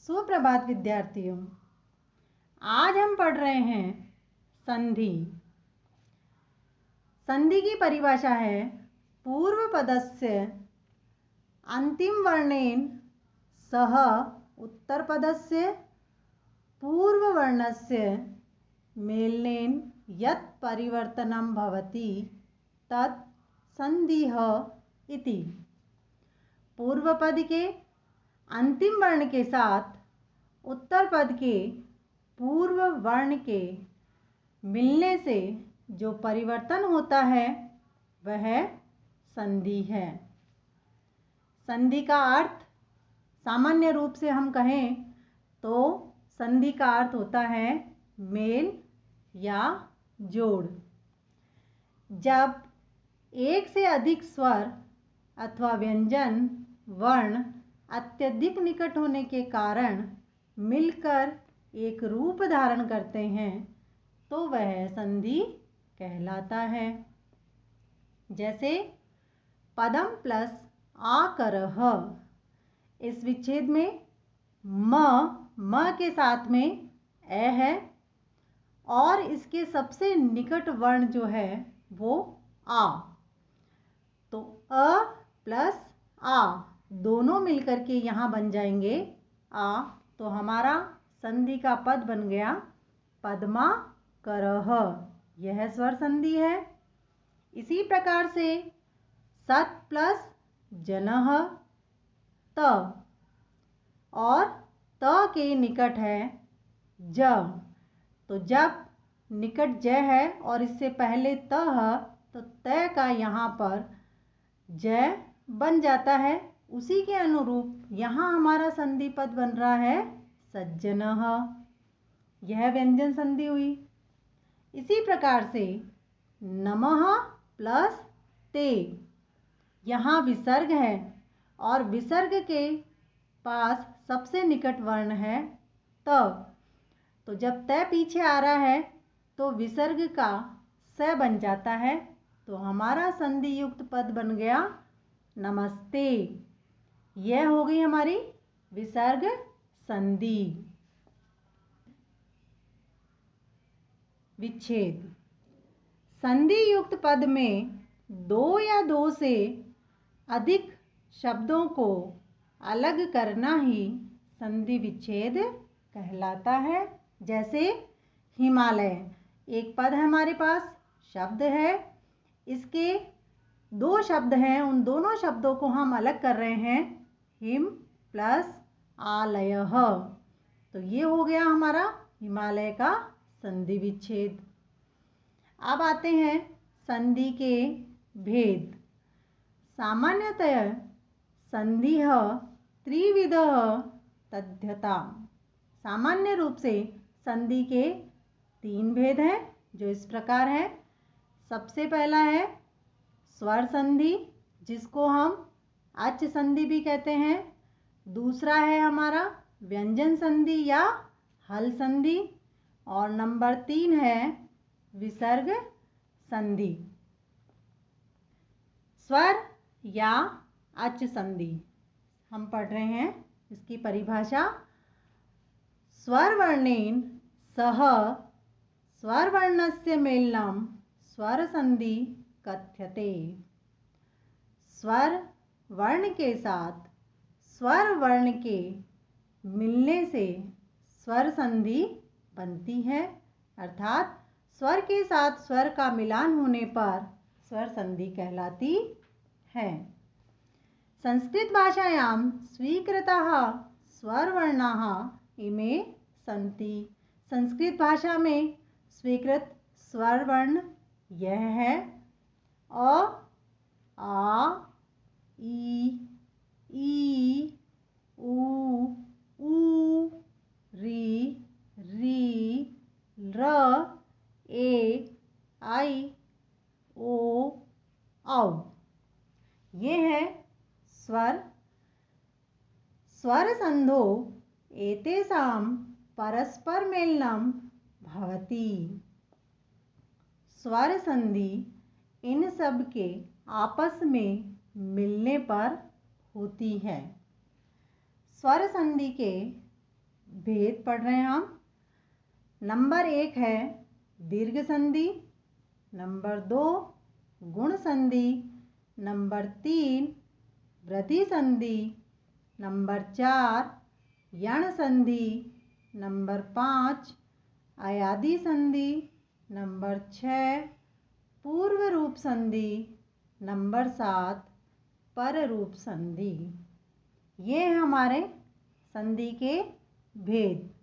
सुप्रभात विद्यार्थियों। आज हम पढ़ रहे हैं संधि। संधि की परिभाषा है पूर्व पदस्य अंतिम वर्णेन सह उत्तर पदस्य पूर्व वर्णस्य मेलनेन यत् परिवर्तनं भवति तत् संधिः इति। पूर्व पद के अंतिम वर्ण के साथ उत्तर पद के पूर्व वर्ण के मिलने से जो परिवर्तन होता है वह संधि है। संधि का अर्थ सामान्य रूप से हम कहें तो संधि का अर्थ होता है मेल या जोड़। जब एक से अधिक स्वर अथवा व्यंजन वर्ण अत्यधिक निकट होने के कारण मिलकर एक रूप धारण करते हैं तो वह संधि कहलाता है। जैसे पदम प्लस आकरः। इस विच्छेद में म के साथ में ए है और इसके सबसे निकट वर्ण जो है वो आ। तो अ प्लस आ दोनों मिलकर के यहाँ बन जाएंगे आ। तो हमारा संधि का पद बन गया पद्माकरः। यह स्वर संधि है। इसी प्रकार से सत् प्लस जनः त और त के निकट है ज। तो जब निकट ज है और इससे पहले त है तो त का यहाँ पर ज बन जाता है। उसी के अनुरूप यहाँ हमारा संधि पद बन रहा है सज्जनः। यह व्यंजन संधि हुई। इसी प्रकार से नमः प्लस ते। यहाँ विसर्ग है और विसर्ग के पास सबसे निकट वर्ण है त। तो जब त पीछे आ रहा है तो विसर्ग का स बन जाता है। तो हमारा संधि युक्त पद बन गया नमस्ते। यह हो गई हमारी विसर्ग संधि। विच्छेद। संधि युक्त पद में दो या दो से अधिक शब्दों को अलग करना ही संधि विच्छेद कहलाता है। जैसे हिमालय एक पद है हमारे पास, शब्द है, इसके दो शब्द हैं, उन दोनों शब्दों को हम अलग कर रहे हैं हिम प्लस आलयः। तो ये हो गया हमारा हिमालय का संधि विच्छेद। अब आते हैं संधि के भेद। सामान्यतः संधिः त्रिविधः तद्यताम्। सामान्य रूप से संधि के तीन भेद हैं जो इस प्रकार है। सबसे पहला है स्वर संधि जिसको हम अच संधि भी कहते हैं। दूसरा है हमारा व्यंजन संधि या हल संधि और नंबर 3 है विसर्ग संधि। स्वर या अच संधि हम पढ़ रहे हैं। इसकी परिभाषा स्वर वर्णेन सह स्वर वर्णस्य मेलनम स्वर संधि कथ्यते। स्वर वर्ण के साथ स्वर वर्ण के मिलने से स्वर संधि बनती है, अर्थात स्वर के साथ स्वर का मिलान होने पर स्वर संधि कहलाती है। संस्कृत भाषायां स्वीकृताः स्वरवर्णाः इमे सन्ति। संस्कृत भाषा में स्वीकृत स्वर वर्ण यह है अ, आ, ई, उ, री, र, ए, आई, ओ, औ। ये है स्वर। स्वर संधौ एतेषां परस्पर मेलनं भवति। स्वर संधि इन सब के आपस में मिलने पर होती है। स्वर संधि के भेद पढ़ रहे हैं हम। नंबर 1 है दीर्घ संधि, नंबर 2 गुण संधि, नंबर 3 वृद्धि संधि, नंबर 4 यण संधि, नंबर 5 अयादि संधि, नंबर 6 पूर्व रूप संधि, नंबर 7 पर रूप संधि। ये हैं हमारे संधि के भेद।